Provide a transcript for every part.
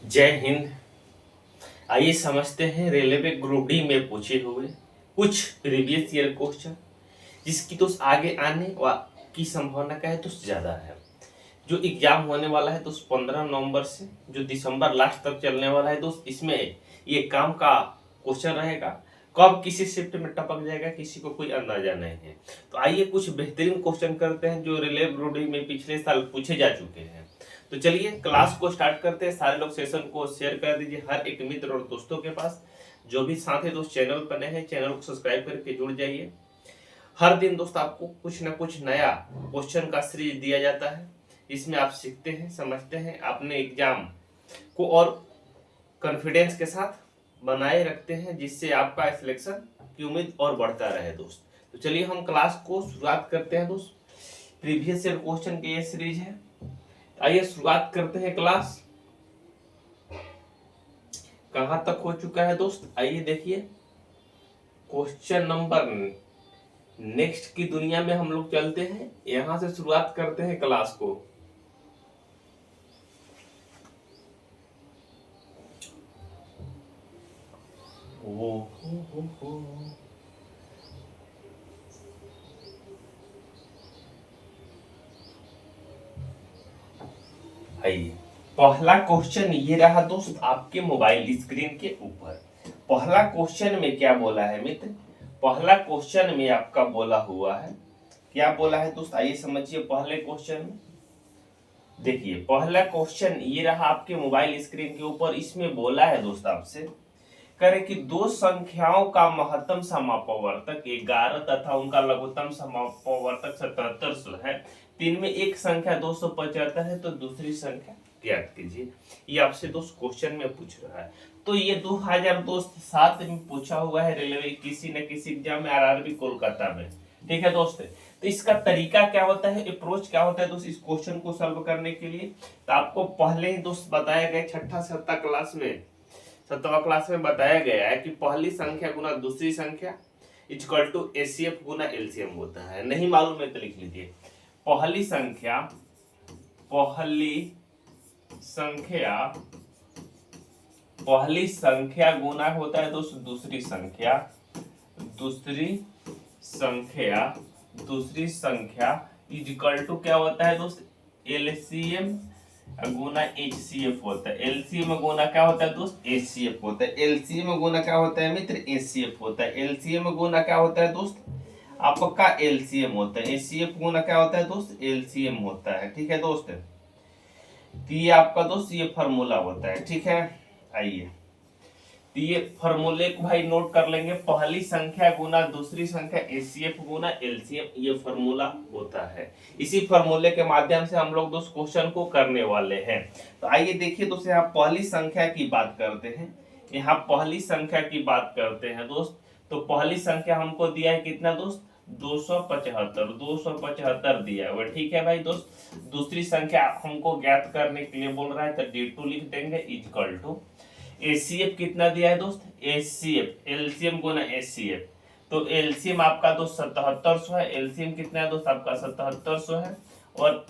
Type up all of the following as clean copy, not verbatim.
जय हिंद। आइए समझते हैं रेलवे ग्रुप डी में पूछे हुए कुछ प्रीवियस ईयर क्वेश्चन जिसकी तो आगे आने की संभावना का है तो ज्यादा है। जो एग्जाम होने वाला है तो 15 नवंबर से जो दिसंबर लास्ट तक चलने वाला है दोस्त, इसमें ये काम का क्वेश्चन रहेगा। कब किसी शिफ्ट में टपक जाएगा किसी को कोई अंदाजा नहीं है। तो आइए कुछ बेहतरीन क्वेश्चन करते हैं जो रेलवे ग्रुप डी में पिछले साल पूछे जा चुके हैं। तो चलिए क्लास को स्टार्ट करते हैं। सारे लोग सेशन को शेयर कर दीजिए हर एक मित्र और दोस्तों के पास। जो भी साथ है दोस्त चैनल पर नए हैं चैनल को सब्सक्राइब करके जुड़ जाइए। हर दिन दोस्त आपको कुछ ना कुछ नया क्वेश्चन का सीरीज दिया जाता है। इसमें आप सीखते हैं, समझते हैं, अपने एग्जाम को और कॉन्फिडेंस के साथ बनाए रखते हैं जिससे आपका सिलेक्शन की उम्मीद और बढ़ता रहे दोस्त। तो चलिए हम क्लास को शुरुआत करते हैं दोस्त। प्रीवियस ईयर क्वेश्चन की ये सीरीज है। आइए शुरुआत करते हैं क्लास। कहां तक हो चुका है दोस्त, आइए देखिए। क्वेश्चन नंबर नेक्स्ट की दुनिया में हम लोग चलते हैं। यहां से शुरुआत करते हैं क्लास को। हो। आइए पहला क्वेश्चन ये रहा दोस्त आपके मोबाइल स्क्रीन के ऊपर। पहला क्वेश्चन में क्या बोला है मित्र, पहला क्वेश्चन में आपका बोला हुआ है, क्या बोला है दोस्त, आइए समझिए। पहले क्वेश्चन में देखिए, पहला क्वेश्चन ये रहा आपके मोबाइल स्क्रीन के ऊपर। इसमें बोला है दोस्त आपसे करे कि दो संख्याओं का महत्तम समापवर्तक 11 तथा उनका लघुत्तम समापवर्तक 77 है। तीन में एक संख्या 275 है तो दूसरी संख्या ज्ञात कीजिए। ये आपसे दोस्त क्वेश्चन में पूछ रहा है। तो ये 2007 में पूछा हुआ है रेलवे किसी न किसी एग्जाम में, आरआरबी कोलकाता में। ठीक है दोस्त। तो इसका तरीका क्या होता है, अप्रोच क्या होता है दोस्त इस क्वेश्चन को सॉल्व करने के लिए। तो आपको पहले ही दोस्त बताया गया छठा सत्ता क्लास में, सत्रहवां क्लास में बताया गया है कि पहली संख्या गुना दूसरी संख्या इक्वल टू एचसीएफ गुना एलसीएम होता है। नहीं मालूम है तो लिख लीजिए। पहली संख्या पहली संख्या गुना होता है दोस्त दूसरी संख्या इक्वल टू क्या होता है दोस्त, एलसीएम गुना एचसीएफ होता है। एलसीएम गुना क्या होता है दोस्त, एचसीएफ होता है। एलसीएम गुना क्या होता है मित्र, एचसीएफ होता है। एलसीएम गुना क्या होता है दोस्त, आपका एलसीएम होता है। एचसीएफ गुना क्या होता है दोस्त, एलसीएम होता है। ठीक है दोस्त। तो ये आपका दोस्त ये फार्मूला होता है। ठीक है, आइए तो ये फॉर्मूले को भाई नोट कर लेंगे। पहली संख्या गुना दूसरी संख्या एचसीएफ गुना एलसीएम, ये फॉर्मूला होता है। इसी फॉर्मूले के माध्यम से हम लोग दोस्त क्वेश्चन को करने वाले हैं। तो आइए देखिए दोस्त, यहाँ पहली संख्या की बात करते हैं। यहाँ पहली संख्या की बात करते हैं दोस्त। तो पहली संख्या हमको दिया है कितना दोस्त, 275 दिया हुआ। ठीक है भाई दोस्त। दूसरी संख्या हमको ज्ञात करने के लिए बोल रहा है तो D2 लिख देंगे इक्वल टू एचसीएफ कितना दिया है दोस्त, एचसीएफ एलसीएम गुना एचसीएफ। तो एलसीएम आपका दोस्त 7700 है। एलसीएम कितना है दोस्त आपका 7700 है। और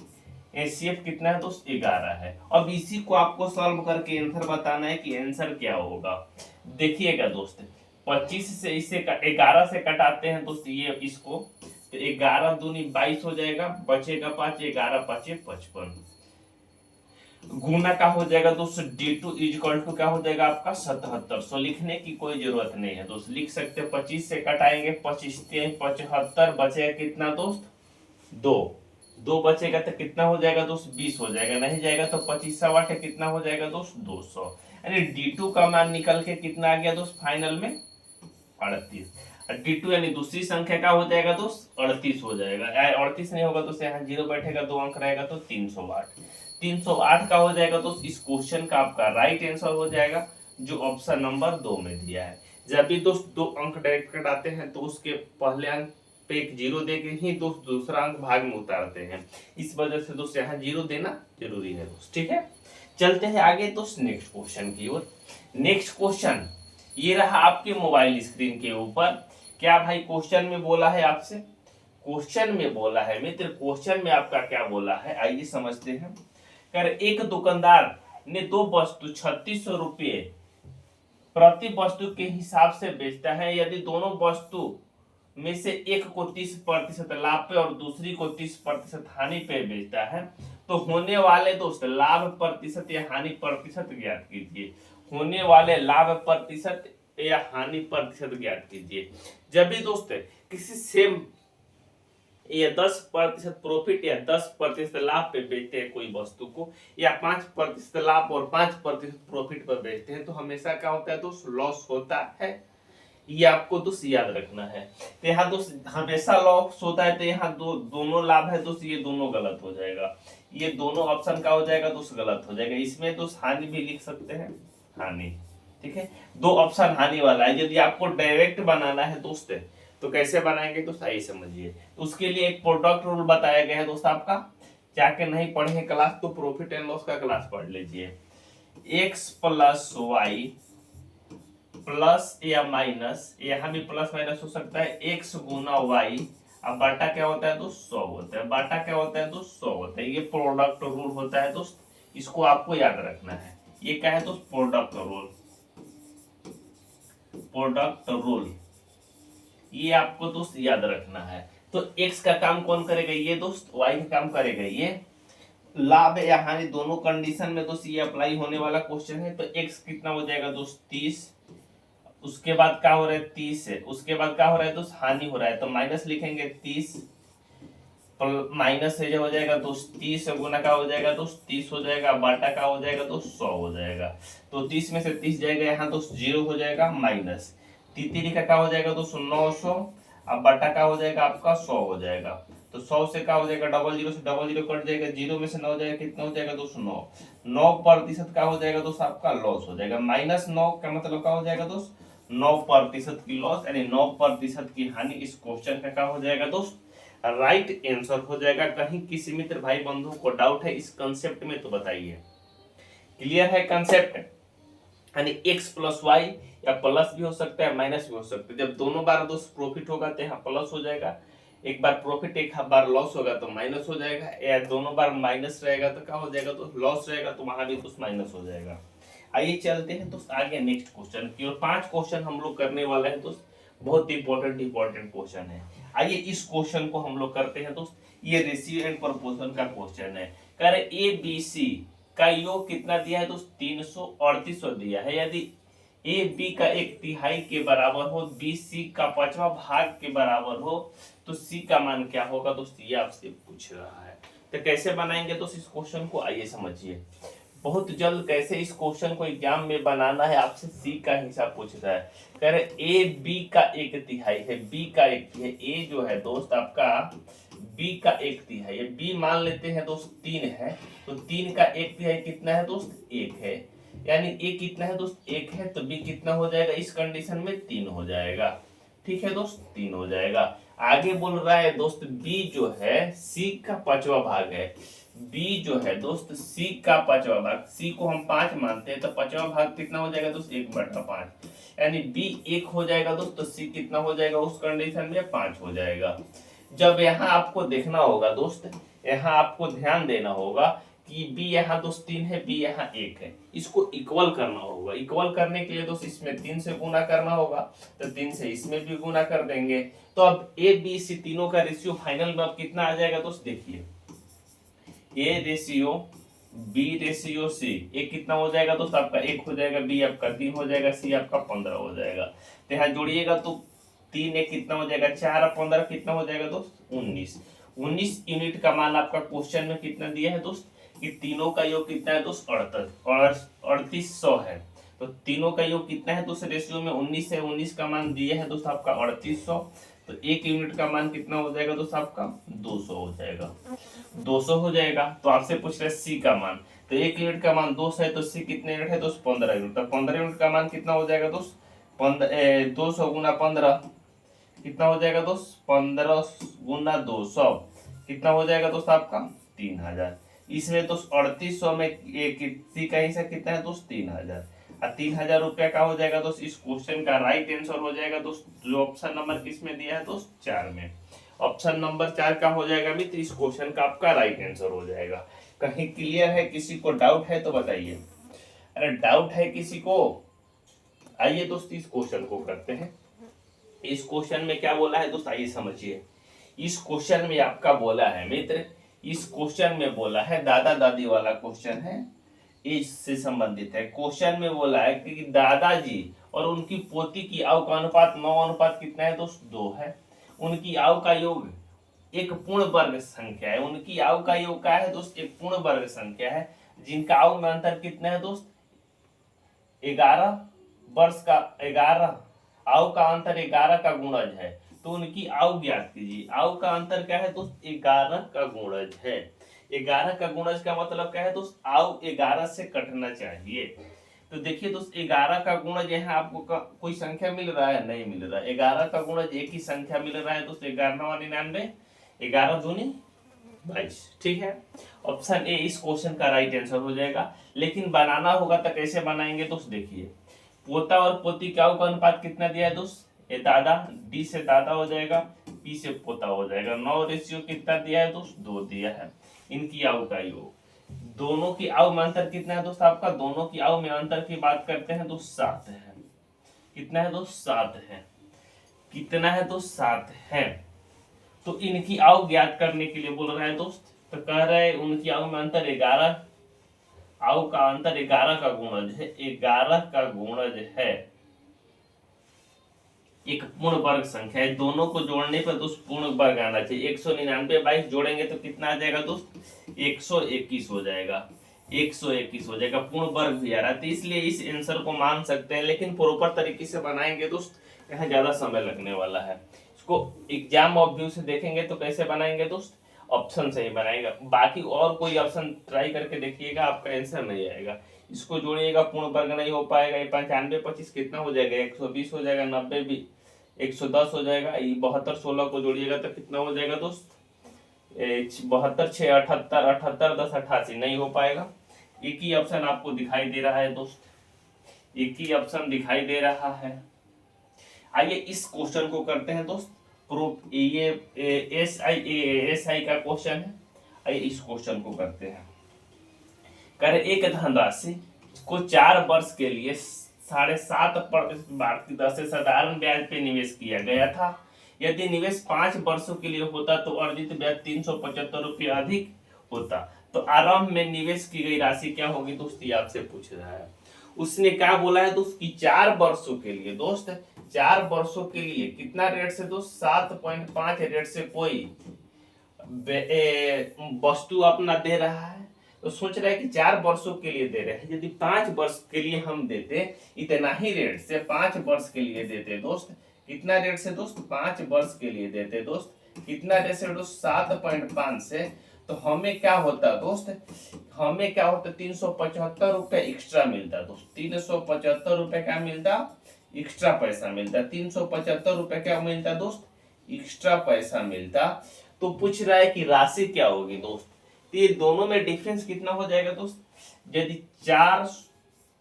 एचसीएफ कितना है दोस्त 11 है। अब इसी को आपको सॉल्व करके आंसर बताना है कि आंसर क्या होगा। देखिएगा दोस्त, 25 से इसे 11 से कटाते हैं दोस्त ये इसको, तो 11 दूनी 22 हो जाएगा, बचेगा 5, 11 5 55। गुना का हो जाएगा दोस्तों D2 इक्वल टू क्या हो जाएगा आपका 7700। लिखने की कोई जरूरत नहीं है दोस्त, लिख सकते हैं। 25 से कटाएंगे, 25 75, बचेगा कितना दोस्त 2 बचेगा तो कितना हो जाएगा दोस्त 20 हो जाएगा। नहीं जाएगा तो 25 8 कितना हो जाएगा दोस्त 200। यानी D2 का मान निकल के कितना आ गया दोस्त फाइनल में 38। D2 यानी दूसरी संख्या का हो जाएगा दोस्त 38 हो जाएगा। 38 नहीं होगा तो यहाँ 0 बैठेगा, 2 अंक रहेगा तो 308। 308 का हो जाएगा तो इस क्वेश्चन का आपका राइट आंसर हो जाएगा जो ऑप्शन नंबर 2 में दिया है। जब भी दोस्त 2 अंक डायरेक्ट कटाते हैं तो उसके पहले अंक पे एक 0 दे के ही दोस्त दूसरा अंक भाग में उतारते हैं। इस वजह से दोस्त यहाँ 0 देना जरूरी है दोस्त। ठीक है, चलते हैं आगे दोस्त नेक्स्ट क्वेश्चन की ओर। नेक्स्ट क्वेश्चन ये रहा आपके मोबाइल स्क्रीन के ऊपर। क्या भाई क्वेश्चन में बोला है आपसे, क्वेश्चन में बोला है मित्र, क्वेश्चन में आपका क्या बोला है आइए समझते हैं। कर एक दुकानदार ने दो वस्तु 3600 रुपये प्रति वस्तु के हिसाब से बेचता है। यदि दोनों वस्तु में से एक को 30% लाभ पे और दूसरी को 30% हानि पे बेचता है तो होने वाले दोस्त लाभ प्रतिशत या हानि प्रतिशत ज्ञात कीजिए। होने वाले लाभ प्रतिशत या हानि प्रतिशत ज्ञात कीजिए। जब भी दोस्त किसी सेम या 10% प्रॉफिट या 10% लाभ पे बेचते हैं कोई वस्तु को, या 5% लाभ और 5% प्रॉफिट पर बेचते हैं तो हमेशा क्या होता है दोस्त, लॉस होता है। ये आपको दोस्त याद रखना है। तो यहाँ दोस्त हमेशा लॉस होता है, तो यहाँ दोनों लाभ है दोस्त, ये दोनों गलत हो जाएगा। ये दोनों ऑप्शन का हो जाएगा दोस्त, गलत हो जाएगा। इसमें दोस्त हानि भी लिख सकते हैं, हानि। ठीक है, दो ऑप्शन हानि वाला है। यदि आपको डायरेक्ट बनाना है दोस्त तो कैसे बनाएंगे दोस्त, आइए समझिए। तो उसके लिए एक प्रोडक्ट रूल बताया गया है दोस्त आपका। जाके नहीं पढ़े क्लास तो प्रॉफिट एंड लॉस का क्लास पढ़ लीजिए। एक्स प्लस वाई प्लस या माइनस, यहाँ भी प्लस माइनस हो सकता है, एक्स गुना वाई। अब बाटा क्या होता है दोस्त, 100 होता है। बाटा क्या होता है दोस्त, 100 होता है। ये प्रोडक्ट रूल होता है दोस्त, इसको आपको याद रखना है। ये क्या है दोस्त, प्रोडक्ट रूल। प्रोडक्ट रूल ये आपको दोस्त याद रखना है। तो x का काम कौन करेगा, ये दोस्त y का काम करेगा। ये लाभ या हानि दोनों कंडीशन में दोस्त ये अप्लाई होने वाला क्वेश्चन है। तो x कितना हो जाएगा दोस्त, 30। उसके बाद क्या हो रहा है, 30 है। उसके बाद क्या हो रहा है दोस्त, हानि हो रहा है, तो माइनस लिखेंगे 30। माइनस से जो हो जाएगा दोस्त 30 गुना का हो जाएगा दोस्त 30 हो जाएगा, बाटा का हो जाएगा दोस्त 100 हो जाएगा। तो 30 में से 30 जाएगा यहाँ दोस्त 0 हो जाएगा, माइनस 33 का क्या हो जाएगा दोस्त 900। अब बटा का हो जाएगा आपका 100 हो जाएगा। तो 100 से क्या हो जाएगा, डबल जीरो से डबल जीरो कट जाएगा, 0 में से 9 जाएगा, कितना हो जाएगा दोस्त 9। 9% का हो जाएगा दोस्त आपका लॉस हो जाएगा। -9 का मतलब क्या हो जाएगा दोस्त, 9% की लॉस, यानी 9% की हानि। इस क्वेश्चन का क्या हो जाएगा दोस्त, राइट आंसर हो जाएगा। कहीं किसी मित्र भाई बंधु को डाउट है इस कंसेप्ट में तो बताइए। क्लियर है कंसेप्ट, यानी x प्लस वाई या प्लस भी हो सकता है माइनस भी हो सकता है। जब दोनों बार दोस्त प्रॉफिट होगा तो यहाँ प्लस हो जाएगा, एक बार प्रॉफिट एक बार लॉस होगा तो माइनस हो जाएगा, या दोनों बार माइनस रहेगा तो क्या हो जाएगा, तो लॉस रहेगा तो वहां भी दोस्त माइनस हो जाएगा। आइए चलते हैं दोस्त आगे नेक्स्ट क्वेश्चन की ओर। 5 क्वेश्चन हम लोग करने वाले हैं दोस्त, बहुत इंपॉर्टेंट क्वेश्चन है। आइए इस क्वेश्चन को हम लोग करते हैं दोस्त। ये रेशियो एंड प्रोपोर्शन का क्वेश्चन है। कह रहे ए बी सी का योग कितना दिया है दोस्त, 338 दिया है। यदि ए बी का 1/3 के बराबर हो, बी सी का 5वां भाग के बराबर हो तो सी का मान क्या होगा दोस्त, ये आपसे पूछ रहा है। तो कैसे बनाएंगे दोस्त इस क्वेश्चन को, आइए समझिए। बहुत जल्द कैसे इस क्वेश्चन को एग्जाम में बनाना है, आपसे सी का हिसाब पूछ रहा है। कह रहे ए बी का 1/3 है, बी का 1/3, ए जो है दोस्त आपका बी का 1/3 है। बी मान लेते हैं दोस्त 3 है, तो 3 का 1/3 कितना है दोस्त, 1 है। यानी ए कितना है दोस्त, 1 है, तो बी कितना हो जाएगा इस कंडीशन में, 3 हो जाएगा। ठीक है दोस्त, 3 हो जाएगा। आगे बोल रहा है दोस्त बी जो है सी का 5वां भाग है। बी जो है दोस्त सी का 5वां भाग, सी को हम 5 मानते हैं, तो 5वां भाग कितना हो जाएगा दोस्त, 1/5। यानी बी 1 हो जाएगा दोस्त, तो सी कितना हो जाएगा उस कंडीशन में, 5 हो जाएगा। जब यहाँ आपको देखना होगा दोस्त, यहाँ आपको ध्यान देना होगा कि बी यहाँ दोस्त 3 है, बी यहाँ 1 है, इसको इक्वल करना होगा। इक्वल करने के लिए दोस्त इसमें 3 से गुना करना होगा, तो 3 से इसमें भी गुना कर देंगे। तो अब ए बी सी तीनों का रेशियो फाइनल में अब कितना आ जाएगा दोस्त, देखिए A ratio B ratio C, A कितना हो जाएगा दोस्त आपका 1 हो जाएगा, बी आपका 3 हो जाएगा, सी आपका 15 हो जाएगा। तो यहाँ जोड़िएगा तो 3 1 कितना हो जाएगा, 4 और 15 कितना हो जाएगा दोस्त, 19 यूनिट का मान आपका क्वेश्चन में कितना दिया है दोस्त, कि तीनों का योग कितना है दोस्त, 3800 है। तो तीनों का योग कितना है दोस्त, रेशियो में 19 है, 19 का मान दिया है दोस्त आपका 3800। तो 1 यूनिट का मान कितना हो जाएगा दोस्त आपका, 200 हो जाएगा, 200 हो जाएगा। तो आपसे पूछ रहे सी का मान, तो 1 यूनिट का मान 200 है, तो सी कितने यूनिट है दोस्त, 15 यूनिट। तो 15 यूनिट का मान कितना हो जाएगा दोस्त, 200 गुना 15 कितना हो जाएगा दोस्त, 15 गुना 200 कितना हो जाएगा दोस्त आपका, 3000। इसमें दोस्त 3800 में सी का हिस्सा कितना है दोस्त, 3000। 3000 रुपया का हो जाएगा दोस्त इस क्वेश्चन का राइट आंसर हो जाएगा दोस्त, जो ऑप्शन नंबर किसमें दिया है दोस्त, 4 में। ऑप्शन नंबर 4 का हो जाएगा मित्र, इस क्वेश्चन का आपका राइट आंसर हो जाएगा। कहीं क्लियर है, किसी को डाउट है तो बताइए। अरे डाउट है किसी को? आइए दोस्त इस क्वेश्चन को करते हैं। इस क्वेश्चन में क्या बोला है दोस्त, आइए समझिए। इस क्वेश्चन में आपका बोला है मित्र, इस क्वेश्चन में बोला है, दादा दादी वाला क्वेश्चन है, एज से संबंधित है। क्वेश्चन में बोला है कि दादाजी और उनकी पोती की आयु का अनुपात 9 अनुपात कितना है दोस्त, 2 है। उनकी आयु का योग एक पूर्ण वर्ग संख्या है। उनकी आयु का योग क्या है दोस्त, एक पूर्ण वर्ग संख्या है, जिनका आयु में अंतर कितना है दोस्त, 11 वर्ष का, 11 आयु का अंतर 11 का गुणज है। तो उनकी आयु ज्ञात कीजिए। आयु का अंतर क्या है दोस्त, 11 का गुणज है। 11 का गुणज का मतलब क्या है दोस्त, आयु 11 से कटना चाहिए। तो देखिए दोस्त 11 का गुणज यहाँ आपको कोई संख्या मिल रहा है, नहीं मिल रहा है। 11 का गुणज एक ही संख्या मिल रहा है दोस्त, 11×99, 11 दूनी 22, ठीक है। ऑप्शन ए इस क्वेश्चन का राइट आंसर हो जाएगा। लेकिन बनाना होगा तो कैसे बनाएंगे दोस्त, देखिए पोता और पोती का अनुपात कितना दिया है दोस्त, ए दादा, डी से दादा हो जाएगा, पी से पोता हो जाएगा। 9 रेशियो कितना दिया है दोस्त, 2 दिया है। इनकी आयु का योग, दोनों की आयु में अंतर कितना है दोस्त आपका, दोनों की आयु में अंतर की बात करते हैं दोस्त 7 है। कितना है दोस्त, 7 है। कितना है दोस्त, 7 है। तो इनकी आयु ज्ञात करने के लिए बोल रहा है दोस्त, तो कह रहे हैं उनकी आयु में अंतर 11, आयु का अंतर 11 का गुणज है, 11 का गुणज है, एक पूर्ण वर्ग संख्या है। दोनों को जोड़ने पर दोस्त पूर्ण वर्ग आना चाहिए। 199 22 जोड़ेंगे तो कितना आ जाएगा दोस्त, 121 हो जाएगा, 121 हो जाएगा, पूर्ण वर्ग भी आ रहा है। तो इसलिए इस आंसर को मान सकते हैं, लेकिन प्रॉपर तरीके से बनाएंगे दोस्त, यहाँ ज्यादा समय लगने वाला है। इसको एग्जाम ऑफ व्यू से देखेंगे तो कैसे बनाएंगे दोस्त, ऑप्शन से ही बनाएगा। बाकी और कोई ऑप्शन ट्राई करके देखिएगा, आपका आंसर नहीं आएगा। इसको जोड़िएगा, पूर्ण वर्ग नहीं हो पाएगा। ये 95 25 कितना हो जाएगा, 120 हो जाएगा, 90 भी 110 हो जाएगा। ये 72 16 को जोड़िएगा तो कितना हो जाएगा दोस्त, 72 6 78, 78 10 88, नहीं हो पाएगा। एक ही ऑप्शन आपको दिखाई दे रहा है दोस्त, एक ही ऑप्शन दिखाई दे रहा है। आइए इस क्वेश्चन को करते हैं दोस्त प्रूफ। ये एस आई का क्वेश्चन है। आइए इस क्वेश्चन को करते हैं। करे एक धनराशि को 4 वर्ष के लिए 7.5% भारतीय दर से साधारण ब्याज पे निवेश किया गया था। यदि निवेश 5 वर्षों के लिए होता तो अर्जित ब्याज 375 रुपये अधिक होता। तो आरंभ में निवेश की गई राशि क्या होगी दोस्त, ये आपसे पूछ रहा है। उसने क्या बोला है दोस्त कि 4 वर्षों के लिए दोस्त, 4 वर्षों के लिए कितना रेट से दोस्त, 7.5 रेट से कोई वस्तु अपना दे रहा है। तो सोच रहा है कि 4 वर्षों के लिए दे रहे हैं, यदि 5 वर्ष के लिए हम देते इतना ही रेट से, 5 वर्ष के लिए देते दोस्त, कितना रेट से दोस्त, 5 वर्ष के लिए देते दोस्त, कितना रेट से दोस्त, 7.5 से, तो हमें क्या होता दोस्त, हमें क्या होता, 375 रुपए एक्स्ट्रा मिलता दोस्त, 375 रुपए क्या मिलता, एक्स्ट्रा पैसा मिलता, 375 रुपए क्या मिलता दोस्त, एक्स्ट्रा पैसा मिलता। तो पूछ रहा है कि राशि क्या होगी दोस्त। तो ये दोनों में डिफरेंस कितना हो जाएगा दोस्त, यदि 4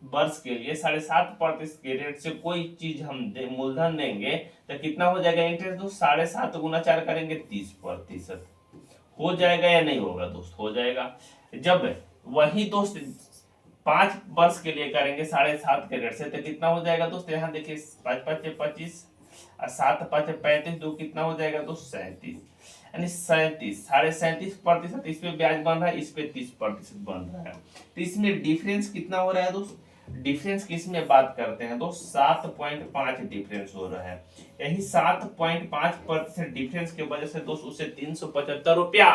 वर्ष के लिए 7.5% के रेट से कोई चीज हम मूलधन देंगे तो कितना हो जाएगा इंटरेस्ट दोस्त, 7.5 गुना 4 करेंगे 30%। हो जाएगा या नहीं होगा दोस्त, हो जाएगा। जब वही दोस्त 5 वर्ष के लिए करेंगे 7.5 के रेट से तो कितना हो जाएगा दोस्त, यहाँ देखिए 5 5 25 और 7 5 35, 2 कितना हो जाएगा दोस्त, 37, यानी 37.5% इस पे ब्याज बन रहा है, इस पे 30% बन रहा है। तो इसमें डिफरेंस कितना हो रहा है दोस्त, डिफरेंस किस में बात करते हैं दोस्त, 7.5 डिफरेंस हो रहा है। यही 7.5% डिफरेंस की वजह से दोस्त उसे 375 रुपया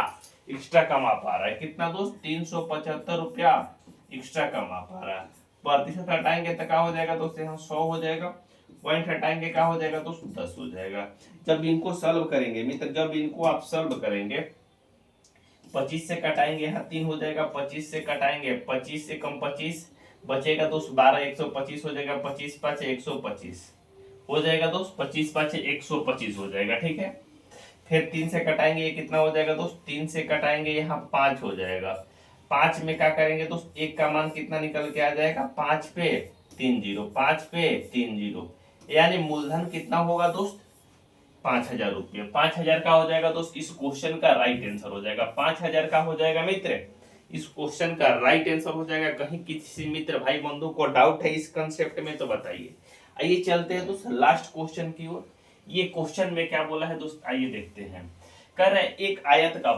एक्स्ट्रा कमा पा रहा है। कितना दोस्त, 375 रुपया एक्स्ट्रा कमा पा रहा है। प्रतिशत हटाएंगे तो क्या हो जाएगा दोस्त, यहाँ 100 हो जाएगा, पॉइंट हटाएंगे क्या हो जाएगा दोस्त, 10 हो जाएगा। जब इनको सॉल्व करेंगे मित्र, जब इनको आप सॉल्व करेंगे, 25 से कटाएंगे, यहाँ 3 हो जाएगा, 25 से कटाएंगे, 25 से कम 25 बचेगा दोस्त 12, 125 हो जाएगा, 25 5 125 हो जाएगा दोस्त, 25 5 125 हो जाएगा, ठीक है। फिर 3 से कटाएंगे, ये कितना हो जाएगा दोस्त, 3 से कटाएंगे, यहाँ 5 हो जाएगा। 5 में क्या करेंगे दोस्त, 1 का मान कितना निकल के आ जाएगा, 5 पे 3 0, 5 पे 3 0, यानी मूलधन कितना होगा दोस्त, 5000 रुपये। 5000 का हो जाएगा दोस्त, इस क्वेश्चन का राइट आंसर हो जाएगा, 5000 का हो जाएगा मित्र, इस क्वेश्चन का राइट आंसर हो जाएगा। कहीं किसी मित्र भाई बंधु को डाउट है इस कंसेप्ट में तो बताइए। आइए चलते हैं दोस्त लास्ट क्वेश्चन की ओर। ये क्वेश्चन में क्या बोला है दोस्त, आइए देखते हैं। कह रहे हैं एक आयत का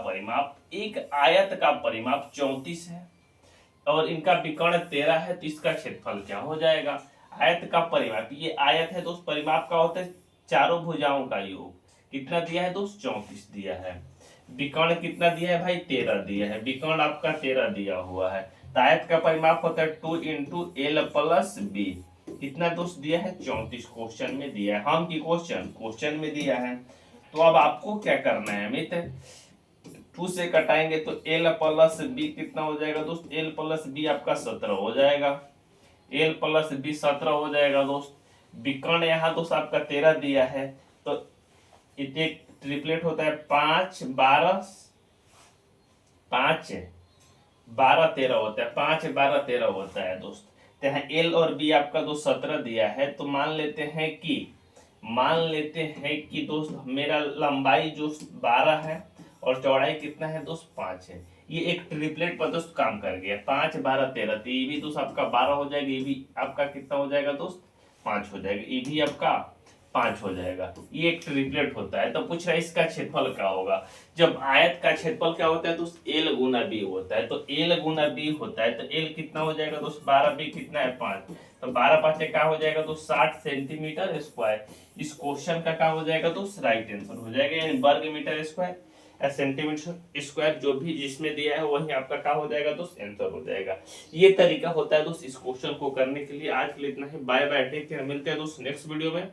परिमाप 34 है और इनका विकर्ण 13 है, तो इसका क्षेत्रफल क्या हो जाएगा। आयत का परिमाप, ये आयत है दोस्त, परिमाप का होता है चारों भुजाओं का योग। कितना दिया है दोस्त, 34 दिया है। विकर्ण कितना दिया है भाई, 13 दिया है। विकर्ण आपका 13 दिया हुआ है। तो आयत का परिमाप होता है 2 इंटू एल प्लस बी। कितना दोस्त दिया है, 34 क्वेश्चन में दिया है। हम की क्वेश्चन में दिया है। तो अब आपको क्या करना है मित्र, 2 से कटाएंगे तो एल प्लस बी कितना हो जाएगा दोस्त, एल प्लस बी आपका 17 हो जाएगा। एल प्लस बी 17 हो जाएगा दोस्त। विकर्ण यहाँ दोस्त आपका 13 दिया है, तो इतने ट्रिपलेट होता है 5 12 5 12 13 होता है, 5 12 13 होता है दोस्त। तो यहाँ एल और बी आपका दोस्त 17 दिया है, तो मान लेते हैं कि दोस्त मेरा लंबाई जो 12 है और चौड़ाई कितना है दोस्त, 5 है। ये एक ट्रिपलेट पर दोस्त काम कर गया, 5 12 13। तो ये भी दोस्त आपका 12 हो जाएगा, ये भी आपका कितना हो जाएगा दोस्त, 5 हो जाएगा, ये भी आपका 5 हो जाएगा। ये एक ट्रिपलेट होता है। तो पूछ रहा है इसका क्षेत्रफल क्या होगा। जब आयत का क्षेत्रफल क्या होता है दोस्त, एल गुना बी होता है। तो एल गुना बी होता है, तो एल कितना हो जाएगा दोस्त, 12, बी कितना है 5। तो 12 5 क्या हो जाएगा दोस्त, 60 सेंटीमीटर स्क्वायर। इस क्वेश्चन का क्या हो जाएगा दोस्त, राइट आंसर हो जाएगा, यानी वर्ग मीटर स्क्वायर या सेंटीमीटर स्क्वायर जो भी जिसमें दिया है वही आपका क्या हो जाएगा दोस्त, आंसर हो जाएगा। ये तरीका होता है दोस्त इस क्वेश्चन को करने के लिए। आज के लिए इतना ही, बाय बाय, टेक केयर, मिलते हैं दोस्त नेक्स्ट वीडियो में।